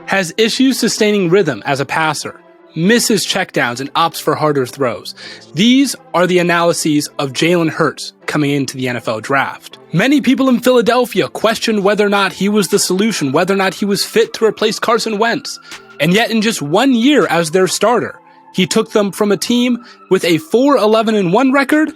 has issues sustaining rhythm as a passer, misses checkdowns and opts for harder throws. These are the analyses of Jalen Hurts coming into the NFL draft. Many people in Philadelphia questioned whether or not he was the solution, whether or not he was fit to replace Carson Wentz. And yet in just 1 year as their starter, he took them from a team with a 4-11-1 record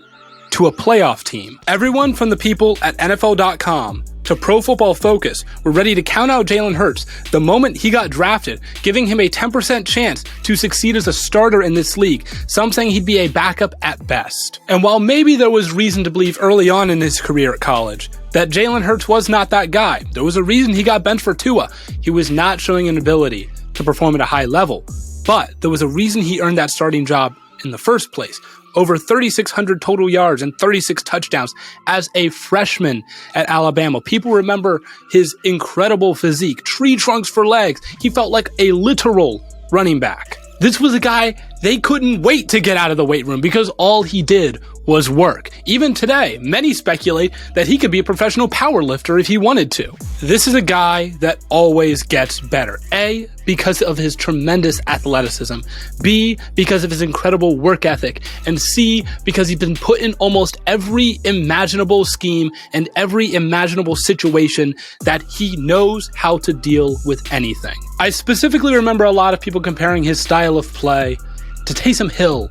to a playoff team. Everyone from the people at NFL.com to Pro Football Focus were ready to count out Jalen Hurts the moment he got drafted, giving him a 10% chance to succeed as a starter in this league, some saying he'd be a backup at best. And while maybe there was reason to believe early on in his career at college that Jalen Hurts was not that guy, there was a reason he got benched for Tua. He was not showing an ability to perform at a high level, but there was a reason he earned that starting job in the first place. Over 3,600 total yards and 36 touchdowns as a freshman at Alabama. People remember his incredible physique, tree trunks for legs. He felt like a literal running back. This was a guy they couldn't wait to get out of the weight room because all he did was work. Even today, many speculate that he could be a professional power lifter if he wanted to. This is a guy that always gets better. A, because of his tremendous athleticism. B, because of his incredible work ethic. And C, because he's been put in almost every imaginable scheme and every imaginable situation that he knows how to deal with anything. I specifically remember a lot of people comparing his style of play to Taysom Hill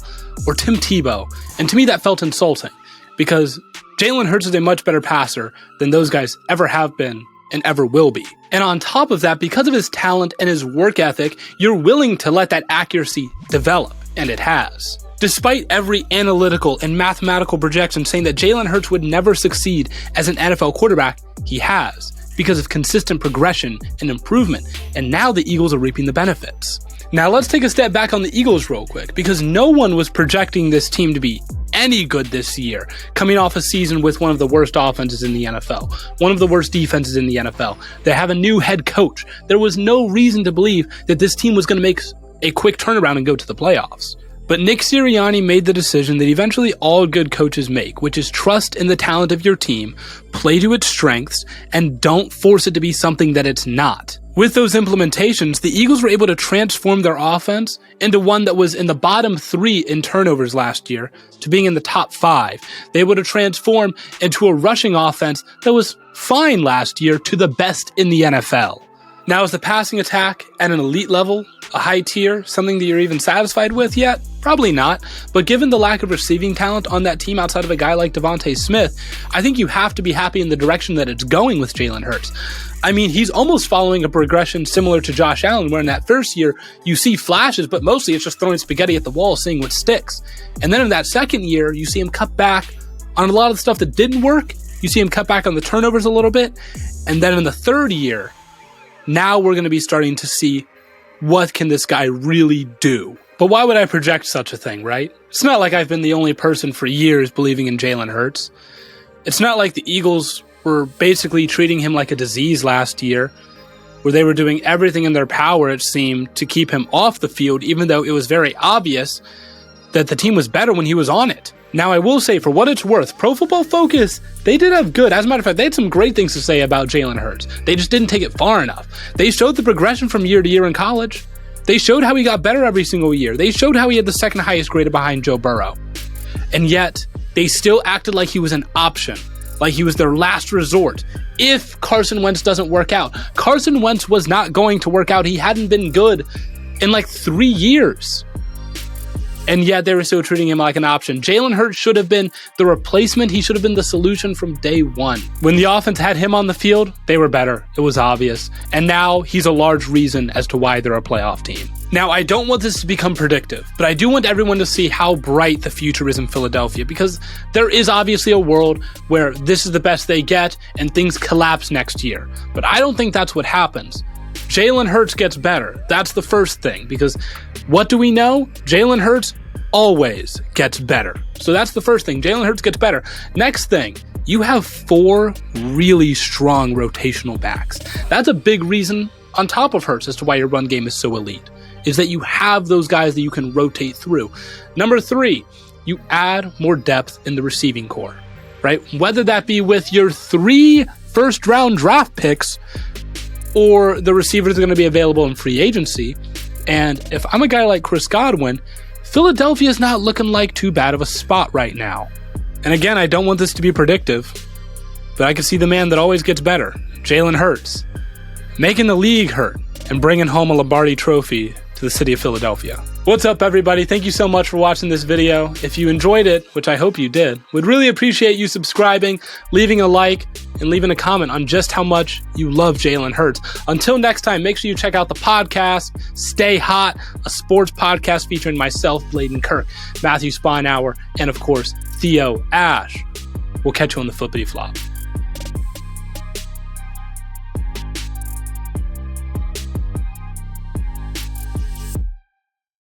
or Tim Tebow, and to me that felt insulting because Jalen Hurts is a much better passer than those guys ever have been and ever will be. And on top of that, because of his talent and his work ethic, you're willing to let that accuracy develop, and it has. Despite every analytical and mathematical projection saying that Jalen Hurts would never succeed as an NFL quarterback, he has, because of consistent progression and improvement, and now the Eagles are reaping the benefits. Now let's take a step back on the Eagles real quick, because no one was projecting this team to be any good this year, coming off a season with one of the worst offenses in the NFL, one of the worst defenses in the NFL. They have a new head coach. There was no reason to believe that this team was going to make a quick turnaround and go to the playoffs. But Nick Sirianni made the decision that eventually all good coaches make, which is trust in the talent of your team, play to its strengths, and don't force it to be something that it's not. With those implementations, the Eagles were able to transform their offense into one that was in the bottom 3 in turnovers last year to being in the top 5. They were able to transform into a rushing offense that was fine last year to the best in the NFL. Now, is the passing attack at an elite level, a high tier, something that you're even satisfied with yet? Probably not, but given the lack of receiving talent on that team outside of a guy like Devontae Smith, I think you have to be happy in the direction that it's going with Jalen Hurts. I mean, he's almost following a progression similar to Josh Allen, where in that first year, you see flashes, but mostly it's just throwing spaghetti at the wall, seeing what sticks. And then in that second year, you see him cut back on a lot of the stuff that didn't work. You see him cut back on the turnovers a little bit. And then in the third year, now we're going to be starting to see what can this guy really do. But why would I project such a thing, right? It's not like I've been the only person for years believing in Jalen Hurts. It's not like the Eagles were basically treating him like a disease last year, where they were doing everything in their power, it seemed, to keep him off the field, even though it was very obvious that the team was better when he was on it. Now, I will say, for what it's worth, Pro Football Focus, they did have good. As a matter of fact, they had some great things to say about Jalen Hurts. They just didn't take it far enough. They showed the progression from year to year in college. They showed how he got better every single year. They showed how he had the second highest grade behind Joe Burrow. And yet, they still acted like he was an option, like he was their last resort. If Carson Wentz doesn't work out, Carson Wentz was not going to work out. He hadn't been good in like 3 years. And yet they were still treating him like an option. Jalen Hurts should have been the replacement. He should have been the solution from day one. When the offense had him on the field, they were better. It was obvious. And now he's a large reason as to why they're a playoff team. Now, I don't want this to become predictive, but I do want everyone to see how bright the future is in Philadelphia, because there is obviously a world where this is the best they get and things collapse next year. But I don't think that's what happens. Jalen Hurts gets better. That's the first thing, because what do we know? Jalen Hurts always gets better. So that's the first thing. Jalen Hurts gets better. Next thing, you have 4 really strong rotational backs. That's a big reason on top of Hurts as to why your run game is so elite, is that you have those guys that you can rotate through. Number 3, you add more depth in the receiving core, right? Whether that be with your 3 first-round draft picks or the receivers are going to be available in free agency. And if I'm a guy like Chris Godwin, Philadelphia is not looking like too bad of a spot right now. And again, I don't want this to be predictive, but I can see the man that always gets better, Jalen Hurts, making the league hurt and bringing home a Lombardi trophy to the city of Philadelphia. What's up, everybody? Thank you so much for watching this video. If you enjoyed it, which I hope you did, would really appreciate you subscribing, leaving a like, and leaving a comment on just how much you love Jalen Hurts. Until next time, make sure you check out the podcast, Stay Hot, a sports podcast featuring myself, Blaiden Kirk, Matthew Spinauer, and of course, Theo Ash. We'll catch you on the flippity flop.